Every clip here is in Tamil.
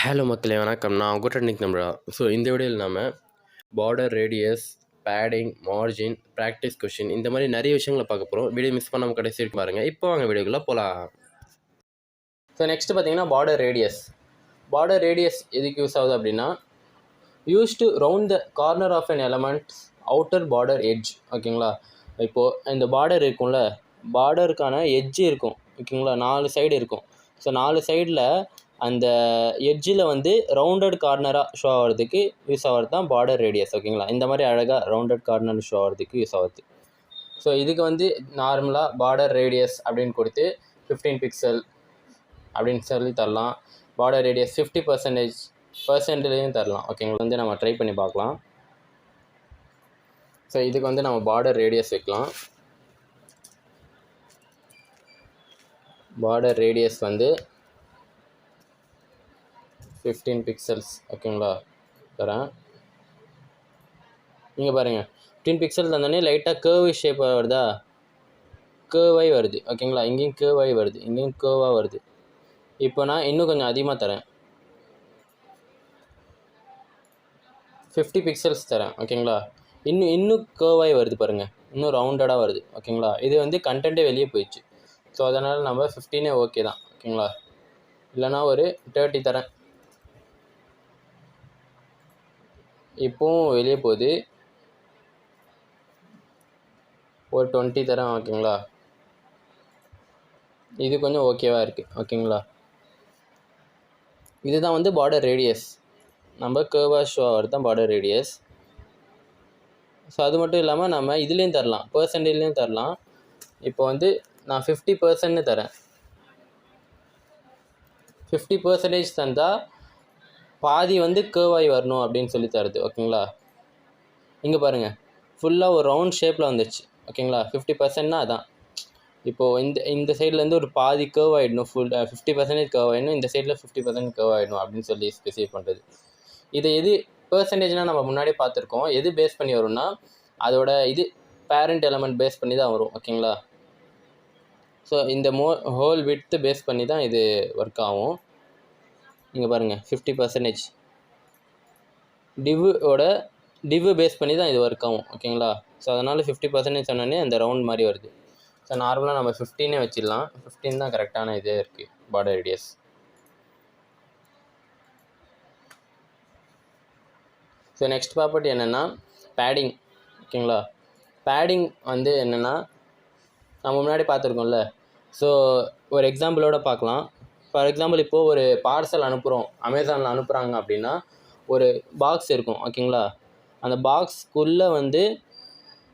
ஹலோ மக்களே வணக்கம். நான் உங்கள் ட்ரெண்டிங் நம்பரா. ஸோ இந்த வீடியோவில் நாம் border radius, padding, margin, practice question இந்த மாதிரி நிறைய விஷயங்களை பார்க்க போகிறோம். வீடியோ மிஸ் பண்ணாமல் கடைசி வரைக்கும் பாருங்கள். இப்போ வாங்க வீடியோக்குள்ளே போகலாம். ஸோ நெக்ஸ்ட்டு பார்த்தீங்கன்னா பார்டர் ரேடியஸ். பார்டர் ரேடியஸ் எதுக்கு யூஸ் ஆகுது அப்படின்னா, use to round the corner of an elements outer border edge. ஓகேங்களா, இப்போது இந்த பார்டர் இருக்கும்ல, பார்டருக்கான எட்ஜ் இருக்கும். ஓகேங்களா, 4 சைடு இருக்கும். ஸோ 4 சைடில் அந்த எட்ஜில் வந்து ரவுண்டட் கார்னராக ஷோ ஆகிறதுக்கு யூஸ் ஆகிறது தான் பார்டர் ரேடியஸ். ஓகேங்களா, இந்த மாதிரி அழகாக ரவுண்டட் கார்னர் ஷோ ஆகிறதுக்கு யூஸ் ஆகுது. ஸோ இதுக்கு வந்து நார்மலாக பார்டர் ரேடியஸ் அப்படின்னு கொடுத்து 15 பிக்சல் அப்படின்னு சொல்லி தரலாம். பார்டர் ரேடியஸ் 50% தரலாம். ஓகேங்களா, வந்து நம்ம ட்ரை பண்ணி பார்க்கலாம். ஸோ இதுக்கு வந்து நம்ம பார்டர் ரேடியஸ் வைக்கலாம். பார்டர் ரேடியஸ் வந்து 15 பிக்சல்ஸ். ஓகேங்களா, தரேன். நீங்கள் பாருங்கள், 15 பிக்சல் தந்தோடனே லைட்டாக கேர்வி ஷேப் வருதா, கேர்வாகி வருது. ஓகேங்களா, இங்கேயும் கேர்வாகி வருது, இங்கேயும் கேர்வாக வருது. இப்போ நான் இன்னும் கொஞ்சம் அதிகமாக தரேன், 50 பிக்சல்ஸ் தரேன். ஓகேங்களா, இன்னும் கேர்வாகி வருது பாருங்கள், இன்னும் ரவுண்டடாக வருது. ஓகேங்களா, இது வந்து கண்டென்ட்டே வெளியே போயிடுச்சு. ஸோ அதனால் நம்ம 15 ஓகே தான். ஓகேங்களா, இல்லைனா ஒரு 30 தரேன். இப்போவும் வெளியே போகுது, ஒரு 20 தரேன். ஓகேங்களா, இது கொஞ்சம் ஓகேவாக இருக்குது. ஓகேங்களா, இதுதான் வந்து பார்டர் ரேடியஸ். நம்ம கேர்வாக ஷோ ஆகிறது தான் பார்டர் ரேடியஸ். ஸோ அது மட்டும் இல்லாமல் நம்ம இதுலேயும் தரலாம், பர்சன்டேஜ்லேயும் தரலாம். இப்போ வந்து நான் 50% தரேன். 50% தந்தால் பாதி வந்து கேர்வாகி வரணும் அப்படின்னு சொல்லி தருது. ஓகேங்களா, இங்கே பாருங்கள், ஃபுல்லாக ஒரு ரவுண்ட் ஷேப்பில் வந்துடுச்சு. ஓகேங்களா, 50%னா அதான். இப்போது இந்த சைட்லேருந்து ஒரு பாதி கேர்வ் ஆகிடணும், 50% கேர்வ் ஆகிடணும், இந்த சைடில் 50% கேர்வ் ஆகிடணும் அப்படின்னு சொல்லி ஸ்பெசிஃபை பண்ணுறது. இது எது பர்சன்டேஜ்னால் நம்ம முன்னாடியே பார்த்துருக்கோம். எது பேஸ் பண்ணி வரும்னா, அதோட இது பேரண்ட் எலமெண்ட் பேஸ் பண்ணி தான் வரும். ஓகேங்களா, ஸோ இந்த ஹோல் விட்த்து பேஸ் பண்ணி தான் இது ஒர்க் ஆகும். இங்கே பாருங்கள், 50% டிவ்வு பேஸ் பண்ணி தான் இது ஒர்க் ஆகும். ஓகேங்களா, ஸோ அதனால் 50% சொன்னோன்னே அந்த ரவுண்ட் மாதிரி வருது. ஸோ நார்மலாக நம்ம 15 வச்சிடலாம். 15 தான் கரெக்டான இதே இருக்குது border radius. So next property என்னென்னா பேடிங். ஓகேங்களா, பேடிங் வந்து என்னென்னா நம்ம முன்னாடி பார்த்துருக்கோம்ல. ஸோ ஒரு எக்ஸாம்பிளோட பார்க்கலாம். ஃபார் எக்ஸாம்பிள், இப்போது ஒரு பார்சல் அனுப்புகிறோம், அமேசானில் அனுப்புகிறாங்க அப்படின்னா ஒரு பாக்ஸ் இருக்கும். ஓகேங்களா, அந்த பாக்ஸ்க்குள்ளே வந்து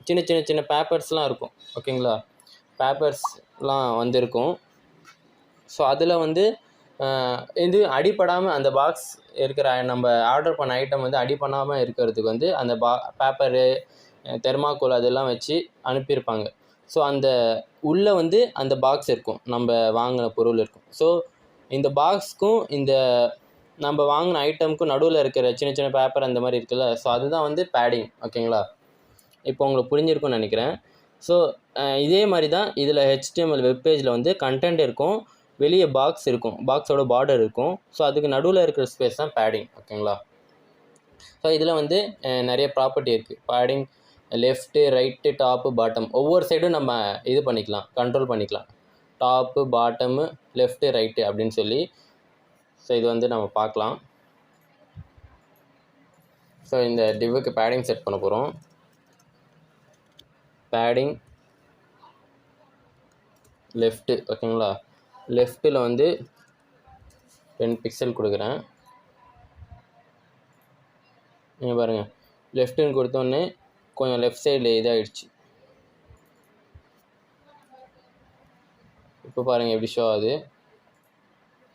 சின்ன பேப்பர்ஸ்லாம் இருக்கும். ஓகேங்களா, பேப்பர்ஸ்லாம் வந்துருக்கும். ஸோ அதில் வந்து இது அடிப்படாமல் அந்த பாக்ஸ் இருக்கிற நம்ம ஆர்டர் பண்ண ஐட்டம் வந்து அடி பண்ணாமல் இருக்கிறதுக்கு வந்து அந்த பேப்பரு, தெர்மாக்கோல் அதெல்லாம் வச்சு அனுப்பியிருப்பாங்க. ஸோ அந்த உள்ளே வந்து அந்த பாக்ஸ் இருக்கும், நம்ம வாங்கின பொருள் இருக்கும். ஸோ இந்த பாக்ஸ்க்கும் இந்த நம்ம வாங்கின ஐட்டமுக்கும் நடுவில் இருக்கிற சின்ன பேப்பர் அந்த மாதிரி இருக்குல்ல, ஸோ அதுதான் வந்து பேடிங். ஓகேங்களா, இப்போ உங்களுக்கு புரிஞ்சிருக்கும்னு நினைக்கிறேன். ஸோ இதே மாதிரி தான் இதில் HTML வெப்பேஜில் வந்து கண்டென்ட் இருக்கும், வெளியே பாக்ஸ் இருக்கும், பாக்ஸோட பார்டர் இருக்கும். ஸோ அதுக்கு நடுவில் இருக்கிற ஸ்பேஸ் தான் பேடிங். ஓகேங்களா, ஸோ இதில் வந்து நிறைய ப்ராப்பர்ட்டி இருக்குது. Padding left, right, top, bottom, ஒவ்வொரு சைடும் நம்ம இது பண்ணிக்கலாம், கண்ட்ரோல் பண்ணிக்கலாம். டாப்பு, பாட்டமு, லெஃப்ட்டு, ரைட்டு அப்படின்னு சொல்லி. ஸோ இது வந்து நம்ம பார்க்கலாம். ஸோ இந்த டிவ்வுக்கு பேடிங் செட் பண்ண போகிறோம். Padding left. ஓகேங்களா, லெஃப்ட்டில் வந்து 10 பிக்சல் கொடுக்குறேன். நீங்கள் பாருங்கள், லெஃப்ட்டுன்னு கொடுத்தோன்னே கொஞ்சம் லெஃப்ட் சைடில் இதாகிடுச்சு. இப்போ பாருங்கள் எப்படி ஷோ ஆகுது.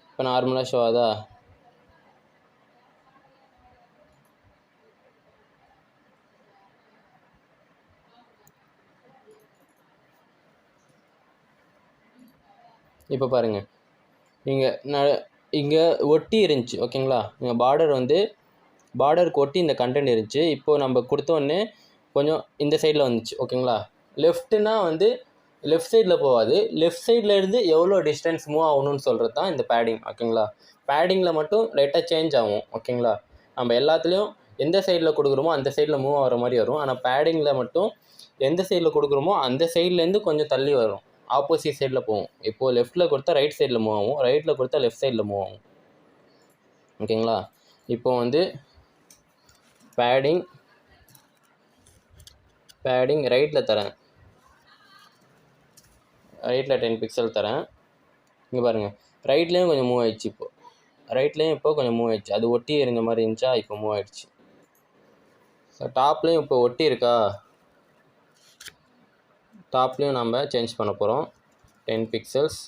இப்போ நார்மலாக ஷோ ஆகுதா? இப்போ பாருங்கள், இங்கே ஒட்டி இருந்துச்சு. ஓகேங்களா, இங்கே பார்டர் வந்து பார்டருக்கு ஒட்டி இந்த கண்டென்ட் இருந்துச்சு. இப்போது நம்ம கொடுத்தோன்னே கொஞ்சம் இந்த சைடில் வந்துச்சு. ஓகேங்களா, லெஃப்ட்டுனா வந்து லெஃப்ட் சைடில் போகாது, லெஃப்ட் சைடில் இருந்து எவ்வளோ டிஸ்டன்ஸ் மூவ் ஆகணும்னு சொல்கிறது தான் இந்த பேடிங். ஓகேங்களா, பேடிங்கில் மட்டும் லைட்டாக சேஞ்ச் ஆகும். ஓகேங்களா, நம்ம எல்லாத்துலேயும் எந்த சைடில் கொடுக்குறோமோ அந்த சைடில் மூவ் ஆகிற மாதிரி வரும். ஆனால் பேடிங்கில் மட்டும் எந்த சைடில் கொடுக்குறோமோ அந்த சைட்லேருந்து கொஞ்சம் தள்ளி வரும், ஆப்போசிட் சைடில் போகும். இப்போது லெஃப்ட்டில் கொடுத்தா ரைட் சைடில் மூவ் ஆகும், ரைட்டில் கொடுத்தா லெஃப்ட் சைடில் மூவ் ஆகும். ஓகேங்களா, இப்போ வந்து பேடிங் ரைட்டில் தரேன், ரைட்டில் 10 பிக்சல் தரேன். இங்கே பாருங்கள், ரைட்லேயும் கொஞ்சம் மூவ் ஆகிடுச்சு. இப்போது ரைட்லேயும் இப்போ கொஞ்சம் மூவ் ஆகிடுச்சு. அது ஒட்டி இருந்த மாதிரி இருந்துச்சா, இப்போ மூவ் ஆகிடுச்சு. ஸோ டாப்லேயும் இப்போ ஒட்டி இருக்கா, டாப்லேயும் நம்ம சேஞ்ச் பண்ண போகிறோம். 10 பிக்சல்ஸ்.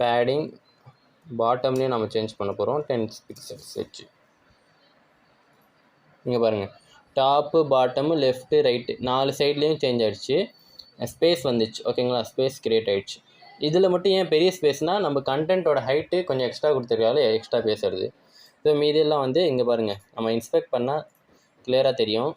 பேடிங் பாட்டம்லேயும் நம்ம சேஞ்ச் பண்ண போகிறோம் 10 பிக்சல்ஸ் வச்சு. இங்கே பாருங்கள், டாப்பு பாட்டமு லெஃப்ட்டு ரைட்டு 4 சைட்லேயும் சேஞ்ச் ஆகிடுச்சு. ஸ்பேஸ் வந்துச்சு. ஓகேங்களா, ஸ்பேஸ் க்ரியேட் ஆகிடுச்சு. இதில் மட்டும் ஏன் பெரிய ஸ்பேஸ்னால் நம்ம கண்டென்ட்டோட ஹைட்டு கொஞ்சம் எக்ஸ்ட்ரா கொடுத்துருக்கால, எக்ஸ்ட்ரா பேசுறது. ஸோ மீதியெல்லாம் வந்து இங்கே பாருங்கள், நம்ம இன்ஸ்பெக்ட் பண்ணால் கிளியராக தெரியும்.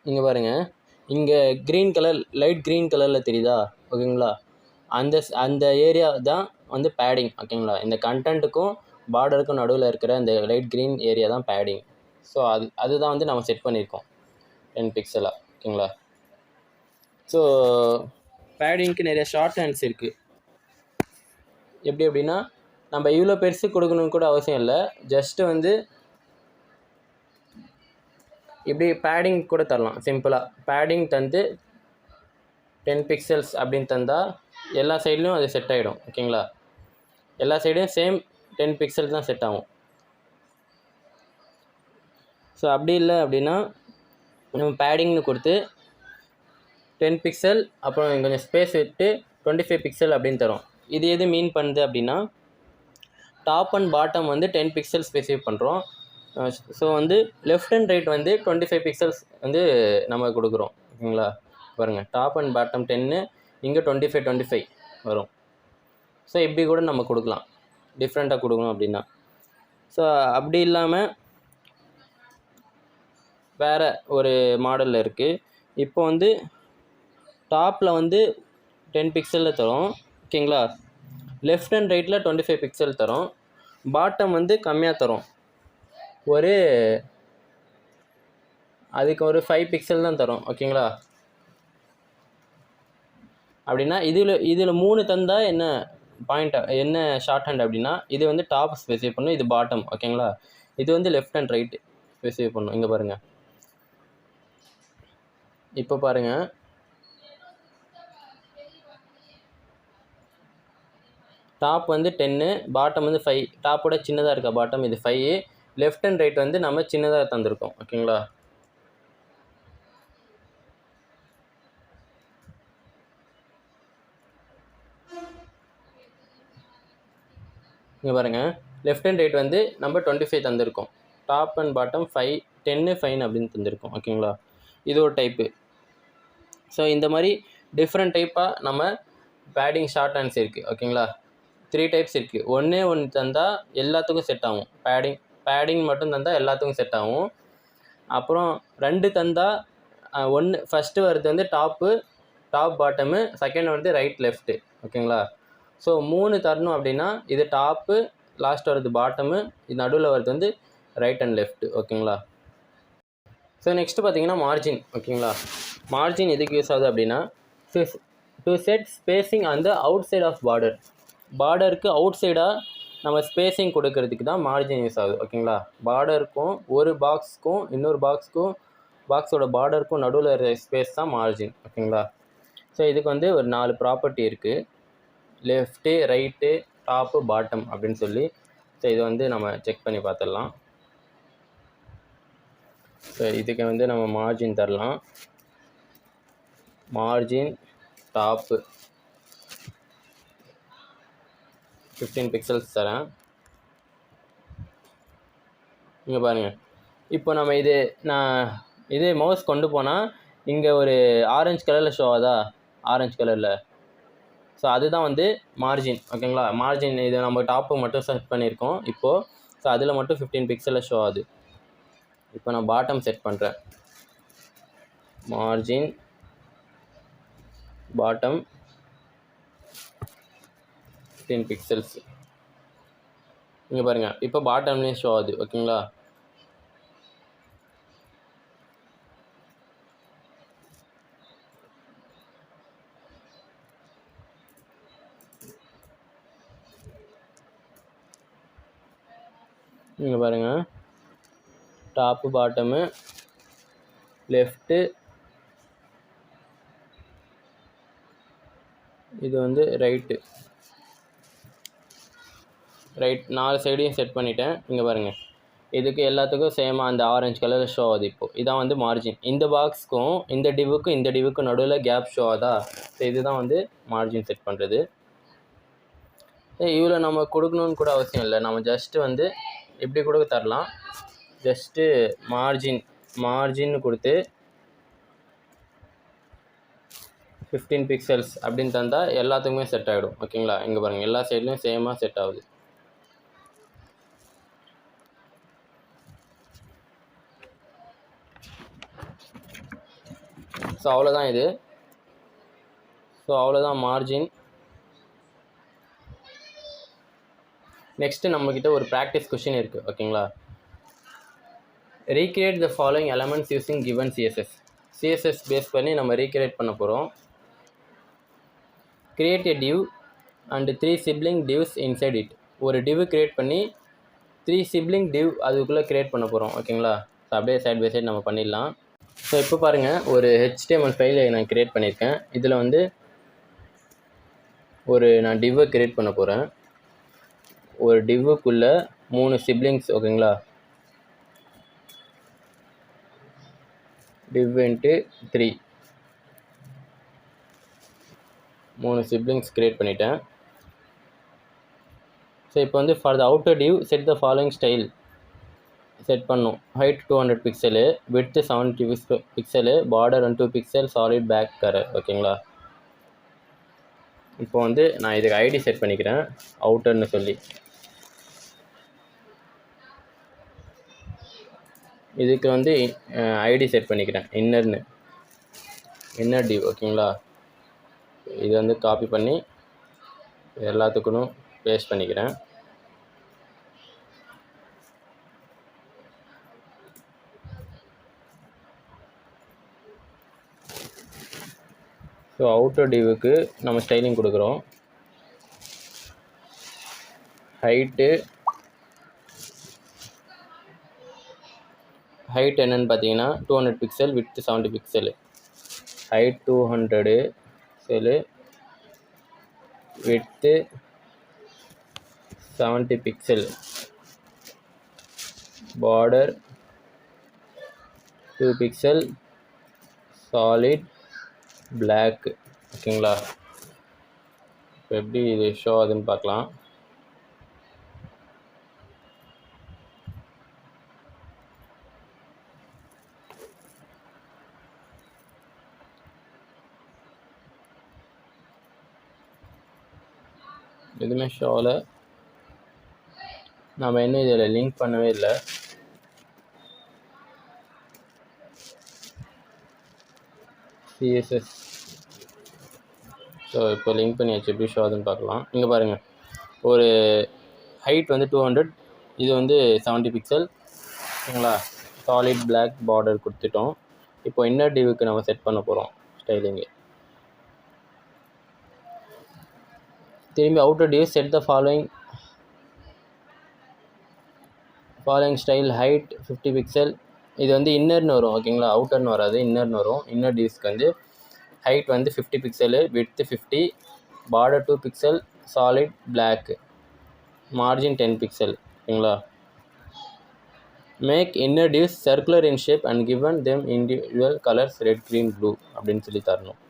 இங்கே பாருங்கள், இங்கே க்ரீன் கலர், லைட் க்ரீன் கலரில் தெரியுதா? ஓகேங்களா, அந்த ஏரியா தான் வந்து பேடிங். ஓகேங்களா, இந்த கண்டென்ட்டுக்கும் பார்டருக்கும் நடுவில் இருக்கிற இந்த லைட் க்ரீன் ஏரியா தான் பேடிங். ஸோ அதுதான் வந்து நம்ம செட் பண்ணியிருக்கோம் 10 பிக்சலாக. ஓகேங்களா, ஸோ பேடிங்க்கு நிறைய ஷார்ட் ஹேண்ட்ஸ் இருக்குது. எப்படி அப்படின்னா, நம்ம இவ்வளோ பெருசு கொடுக்கணும்னு கூட அவசியம் இல்லை. ஜஸ்ட்டு வந்து இப்படி பேடிங் கூட தரலாம். சிம்பிளாக பேடிங் தந்து 10 பிக்சல்ஸ் அப்படின்னு தந்தால் எல்லா சைட்லேயும் அது செட் ஆகிடும். ஓகேங்களா, எல்லா சைடும் சேம் 10 பிக்சல் தான் செட் ஆகும். ஸோ அப்படி இல்லை அப்படின்னா நம்ம பேடிங்னு கொடுத்து 10 பிக்சல் அப்புறம் கொஞ்சம் ஸ்பேஸ் விட்டு 25 பிக்சல் அப்படின்னு தரும். இது எது மீன் பண்ணுது அப்படின்னா, டாப் அண்ட் பாட்டம் வந்து 10 பிக்சல் ஸ்பெசிஃபை பண்ணுறோம். ஸோ வந்து லெஃப்ட் அண்ட் ரைட் வந்து 25 பிக்சல்ஸ் வந்து நம்ம கொடுக்குறோம். ஓகேங்களா, பாருங்கள், டாப் அண்ட் பாட்டம் 10, இங்கே 25 வரும். ஸோ இப்படி கூட நம்ம கொடுக்கலாம், டிஃப்ரெண்ட்டாக கொடுக்கணும் அப்படின்னா. ஸோ அப்படி இல்லாமல் வேறு ஒரு மாடலில் இருக்குது. இப்போ வந்து டாப்பில் வந்து 10 பிக்சலில் தரும். ஓகேங்களா, லெஃப்ட் அண்ட் ரைட்டில் 25 பிக்சல் தரும். பாட்டம் வந்து கம்மியாக தரும், அதுக்கு ஒரு 5 பிக்சல் தான் தரும். ஓகேங்களா, அப்படின்னா இதில் 3 தந்தால் என்ன பாயிண்ட், என்ன ஷார்ட் ஹேண்ட் அப்படின்னா, இது வந்து டாப் ஸ்பெசிஃபை பண்ணும், இது பாட்டம். ஓகேங்களா, இது வந்து லெஃப்ட் அண்ட் ரைட்டு ஸ்பெசிஃபை பண்ணும். இங்கே பாருங்கள், இப்போ பாருங்கள், டாப் வந்து 10, பாட்டம் வந்து 5. டாப்போட சின்னதாக இருக்கா பாட்டம், இது 5. லெஃப்ட் அண்ட் ரைட் வந்து நம்ம சின்னதாக தந்திருக்கோம். ஓகேங்களா, இங்கே பாருங்கள், லெஃப்ட் அண்ட் ரைட் வந்து நம்ம 25 தந்திருக்கோம். டாப் அண்ட் பாட்டம் 5, 10, 5 அப்படின்னு தந்திருக்கோம். ஓகேங்களா, இது ஒரு டைப்பு. ஸோ இந்த மாதிரி டிஃப்ரெண்ட் டைப்பாக நம்ம பேடிங் ஷார்ட் ஹேண்ட்ஸ் இருக்குது. ஓகேங்களா, 3 டைப்ஸ் இருக்குது. ஒன்று தந்தால் எல்லாத்துக்கும் செட் ஆகும். பேடிங் மட்டும் தந்தால் எல்லாத்துக்கும் செட் ஆகும். அப்புறம் 2 தந்தால் ஃபஸ்ட்டு வருது வந்து டாப் பாட்டமு, செகண்ட் வந்து ரைட் லெஃப்ட்டு. ஓகேங்களா, ஸோ 3 தரணும் அப்படின்னா இது டாப்பு, லாஸ்ட் வருது பாட்டமு, இது நடுவில் வருது வந்து ரைட் அண்ட் லெஃப்ட்டு. ஓகேங்களா, ஸோ நெக்ஸ்ட்டு பார்த்தீங்கன்னா மார்ஜின். ஓகேங்களா, மார்ஜின் எதுக்கு யூஸ் ஆகுது அப்படின்னா, டு செட் ஸ்பேசிங் அந்த அவுட் சைட் ஆஃப் பார்டருக்கு அவுட் சைடாக நம்ம ஸ்பேசிங் கொடுக்கறதுக்கு தான் மார்ஜின் யூஸ் ஆகுது. ஓகேங்களா, பார்டருக்கும் ஒரு பாக்ஸுக்கும் இன்னொரு பாக்ஸோட பார்டருக்கும் நடுவில் இருக்கிற ஸ்பேஸ் தான் மார்ஜின். ஓகேங்களா, ஸோ இதுக்கு வந்து ஒரு 4 ப்ராப்பர்ட்டி இருக்குது, லெஃப்ட்டு, ரைட்டு, டாப்பு, பாட்டம் அப்படின்னு சொல்லி. ஸோ இது வந்து நம்ம செக் பண்ணி பார்த்துடலாம். ஸோ இதுக்கு வந்து நம்ம மார்ஜின் தரலாம். மார்ஜின் டாப்பு 15 பிக்சல்ஸ் தரேன். இங்கே பாருங்கள், இப்போ நம்ம இது மவுஸ் கொண்டு போனால் இங்கே ஒரு ஆரஞ்சு கலரில் ஷோ ஆகுதா, ஆரஞ்சு கலரில். ஸோ அதுதான் வந்து மார்ஜின். ஓகேங்களா, மார்ஜின் இது நம்ம டாப்பு மட்டும் செட் பண்ணியிருக்கோம் இப்போது. ஸோ அதில் மட்டும் 15 பிக்சலில் ஷோ ஆகுது. இப்போ நான் பாட்டம் செட் பண்ணுறேன். Margin bottom 15 pixels. இங்கே பாருங்கள், இப்போ பாட்டம்லேயும் ஷோ ஆகுது. ஓகேங்களா? இங்கே பாருங்கள், டாப்பு பாட்டமு லெஃப்ட்டு, இது வந்து ரைட்டு, ரைட் 4 சைடையும் செட் பண்ணிட்டேன். இங்கே பாருங்கள், இதுக்கு எல்லாத்துக்கும் சேமாக அந்த ஆரஞ்சு கலரில் ஷோ ஆகுது. இப்போது இதான் வந்து மார்ஜின். இந்த பாக்ஸ்க்கும் இந்த டிவுக்கும் நடுவில் கேப் ஷோ ஆகுதா? ஸோ இதுதான் வந்து மார்ஜின் செட் பண்ணுறது. இவ்வளோ நம்ம கொடுக்கணுன்னு கூட அவசியம் இல்லை. நம்ம ஜஸ்ட்டு வந்து இப்படி கூட தரலாம். ஜஸ்ட்டு மார்ஜின் கொடுத்து 15 பிக்சல்ஸ் அப்படின்னு தந்தால் எல்லாத்துக்குமே செட் ஆகிடும். ஓகேங்களா? இங்கே பாருங்கள், எல்லா சைட்லேயும் சேமாக செட் ஆகுது. ஸோ அவ்வளோதான் இது. ஸோ அவ்வளோதான் மார்ஜின். நெக்ஸ்ட்டு நம்மக்கிட்ட ஒரு ப்ராக்டிஸ் கொஷின் இருக்குது. ஓகேங்களா? Recreate the following elements using given CSS base பண்ணி நம்ம ரீக்ரியேட் பண்ண போகிறோம். Create a div and 3 sibling divs inside it. ஒரு டிவ் கிரியேட் பண்ணி 3 சிப்ளிங் டிவ் அதுக்குள்ளே கிரியேட் பண்ண போகிறோம். ஓகேங்களா? ஸோ அப்படியே சைட் பை சைட் நம்ம பண்ணிடலாம். ஸோ இப்போ பாருங்கள், ஒரு HTML ஃபைலை நான் கிரியேட் பண்ணியிருக்கேன். இதில் வந்து நான் டிவ்வை கிரியேட் பண்ண போகிறேன். ஒரு டிவ்வுக்குள்ளே 3 சிப்ளிங்ஸ். ஓகேங்களா? div into 3 3 சிப்ளிங்ஸ் கிரியேட் பண்ணிட்டேன். ஸோ இப்போ வந்து for the outer div set the following style set பண்ணும். Height 200 pixel, width 70 pixel, border 12 pixel, solid black colour. ஓகேங்களா? இப்போ வந்து நான் இதுக்கு ஐடி செட் பண்ணிக்கிறேன், அவுட்டர்னு சொல்லி. இதுக்கு வந்து ஐடி செட் பண்ணிக்கிறேன், இன்னர் டிவ். ஓகேங்களா? இது வந்து காப்பி பண்ணி எல்லாத்துக்கும் பேஸ்ட் பண்ணிக்கிறேன். ஸோ அவுட்டர் டிவுக்கு நம்ம ஸ்டைலிங் கொடுக்குறோம். ஹைட் என்னென்னு பார்த்தீங்கன்னா 200 pixel, width 70 pixel. Height 200 pixel, width 70 pixel, border 2 pixel, solid black. ஓகேங்களா? இப்போ எப்படி இது ஷோ ஆகுதுன்னு பார்க்கலாம். எதுவுமே ஷோவில் நம்ம இன்னும் இதில் லிங்க் பண்ணவே இல்லை. சிஎஸ்எஸ். ஸோ இப்போ லிங்க் பண்ணியாச்சு, எப்படி ஷோ ஆகுதுன்னு பார்க்கலாம். இங்கே பாருங்கள், ஒரு ஹைட் வந்து 200, இது வந்து 70 பிக்சல். ஓகேங்களா? சாலிட் பிளாக் பார்டர் கொடுத்துட்டோம். இப்போ இன்னர் டிவுக்கு நம்ம செட் பண்ண போகிறோம் ஸ்டைலிங்கு. திரும்பி outer div set the following style. Height 50 pixel. இது வந்து இன்னர்னு வரும். ஓகேங்களா? அவுட்டர்னு வராது, இன்னர்னு வரும். இன்னர் டிவ்ஸ்க்கு வந்து ஹைட் வந்து 50 pixel, width 50, border 2 pixel, solid black, margin 10 pixel. ஓகேங்களா? Make inner divs circular in shape and given them individual colours red, green, blue அப்படின்னு சொல்லி தரணும்.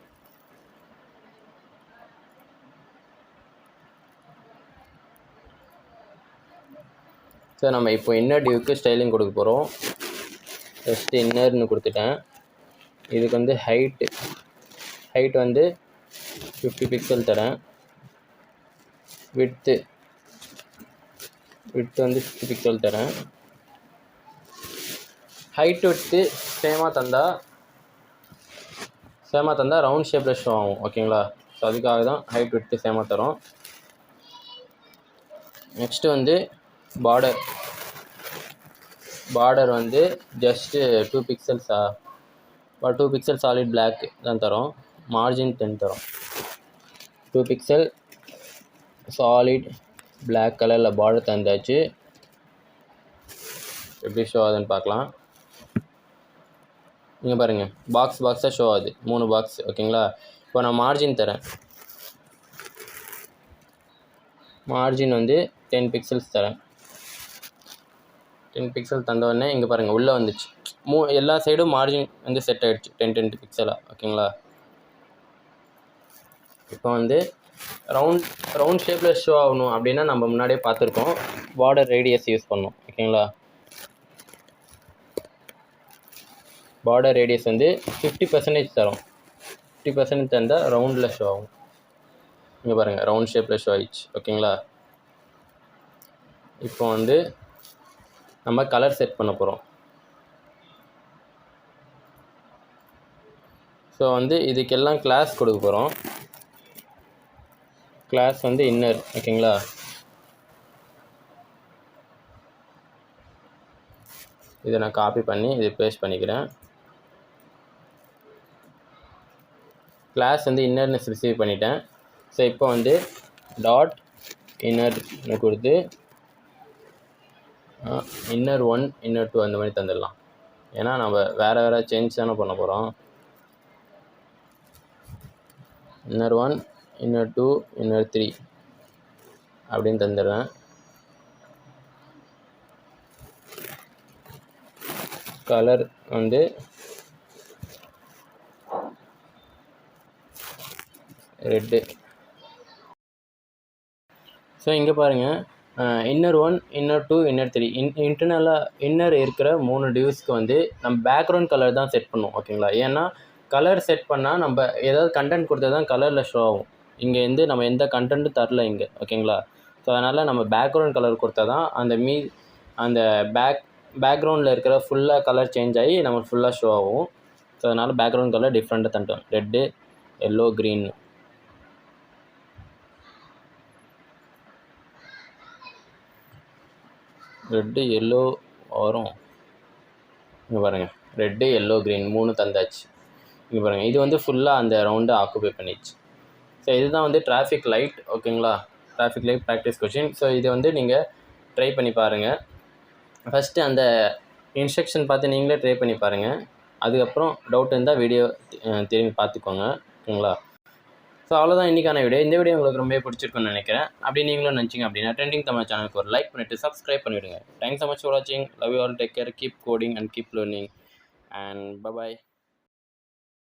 ஸோ நம்ம இப்போ இன்னர் டிவ்க்கு ஸ்டைலிங் கொடுக்க போகிறோம். ஃபஸ்ட்டு இன்னர்னு கொடுத்துட்டேன். இதுக்கு வந்து ஹைட் வந்து 50 பிக்சல் தரேன். விட்த்து வந்து 50 பிக்சல் தரேன். ஹைட் விட்த்து சேமாக தந்தால் சேமாக தந்தால் ரவுண்ட் ஷேப்பில் ஷோ ஆகும். ஓகேங்களா? ஸோ அதுக்காக தான் ஹைட் விட்டு சேமாக தரோம். நெக்ஸ்ட்டு வந்து பார்டர் வந்து ஜஸ்ட்டு 2 பிக்சல்ஸா 2 பிக்சல் சாலிட் பிளாக் தான் தரோம். மார்ஜின் 10 தரோம். 2 பிக்சல் சாலிட் பிளாக் கலரில் பார்டர் தந்தாச்சு. எப்படி ஷோ ஆகுதுன்னு பார்க்கலாம். இங்கே பாருங்கள், பாக்ஸாக ஷோ ஆகுது, 3 பாக்ஸ். ஓகேங்களா? இப்போ நான் மார்ஜின் தரேன். மார்ஜின் வந்து 10 பிக்சல்ஸ் தரேன். 10 பிக்சல் தந்தோடனே இங்கே பாருங்கள் உள்ளே வந்துச்சு. எல்லா சைடும் மார்ஜின் வந்து செட் ஆகிடுச்சு 10 பிக்சலாக. ஓகேங்களா? இப்போ வந்து ரவுண்ட் ஷேப்பில் ஷோ ஆகணும் அப்படின்னா நம்ம முன்னாடியே பார்த்துருக்கோம், பார்டர் ரேடியஸ் யூஸ் பண்ணணும். ஓகேங்களா? பார்டர் ரேடியஸ் வந்து 50% தரோம். 50% தந்தால் ரவுண்டில் ஷோ ஆகும். இங்கே பாருங்கள், ரவுண்ட் ஷேப்பில் ஷோ ஆகிடுச்சு. ஓகேங்களா? இப்போ வந்து நம்ம கலர் செட் பண்ண போகிறோம். ஸோ வந்து இதுக்கெல்லாம் கிளாஸ் கொடுக்க போகிறோம். கிளாஸ் வந்து இன்னர். ஓகேங்களா? இதை நான் காப்பி பண்ணி இது பேஸ்ட் பண்ணிக்கிறேன். கிளாஸ் வந்து இன்னர்னு ரிசீவ் பண்ணிட்டேன். ஸோ இப்போ வந்து டாட் இன்னர்னு கொடுத்து இன்னர் 1 இன்னர் 2 அந்த மாதிரி தந்துடலாம். ஏன்னா நம்ம வேறு சேஞ்ச் தானே பண்ண போகிறோம். இன்னர் 1 இன்னர் 2 இன்னர் 3 அப்படின்னு தந்துடுறேன். கலர் வந்து ரெட்டு. ஸோ இங்கே பாருங்கள், இன்னர் 1 இன்னர் 2 இன்னர் 3 இன்டர்னலாக இன்னர் இருக்கிற 3 டியூஸ்க்கு வந்து நம்ம பேக்ரவுண்ட் கலர் தான் செட் பண்ணுவோம். ஓகேங்களா? ஏன்னா கலர் செட் பண்ணால் நம்ம ஏதாவது கண்டென்ட் கொடுத்தா தான் கலரில் ஷோ ஆகும். இங்கே வந்து நம்ம எந்த கண்டென்ட்டும் தரல இங்கே. ஓகேங்களா? ஸோ அதனால் நம்ம பேக்ரவுண்ட் கலர் கொடுத்தா தான் அந்த பேக்ரவுண்டில் இருக்கிற ஃபுல்லாக கலர் சேஞ்ச் ஆகி நமக்கு ஃபுல்லாக ஷோ ஆகும். ஸோ அதனால் பேக்ரவுண்ட் கலர் டிஃப்ரெண்ட்டாக தந்துட்டோம். Red, yellow, green. Red yellow வரும். இங்கே பாருங்கள், ரெட்டு எல்லோ க்ரீன் 3 தந்தாச்சு. இங்கே பாருங்கள், இது வந்து ஃபுல்லாக அந்த ரவுண்டை ஆக்குபை பண்ணிடுச்சு. ஸோ இதுதான் வந்து டிராஃபிக் லைட். ஓகேங்களா? Traffic light practice question. So இதை வந்து நீங்கள் ட்ரை பண்ணி பாருங்கள். ஃபஸ்ட்டு அந்த இன்ஸ்ட்ரக்ஷன் பார்த்து நீங்களே ட்ரை பண்ணி பாருங்கள். அதுக்கப்புறம் டவுட் இருந்தால் வீடியோ திரும்பி பார்த்துக்கோங்க. ஓகேங்களா? ஸோ அவ்வளோதான் இன்றைக்கான வீடியோ. இந்த வீடியோ உங்களுக்கு ரொம்ப பிடிச்சிருக்குன்னு நினைக்கிறேன். அப்படி நீங்களும் நினச்சிங்க அப்படின்னா ட்ரெண்டிங் தமிழ் சேனலுக்கு ஒரு லைக் பண்ணிவிட்டு சப்ஸ்கிரைப் பண்ணிவிடுங்க. தேங்க்ஸ் ஸோ மச் ஃபார் வாட்சிங். Love you all. Take care. Keep coding and keep learning and by.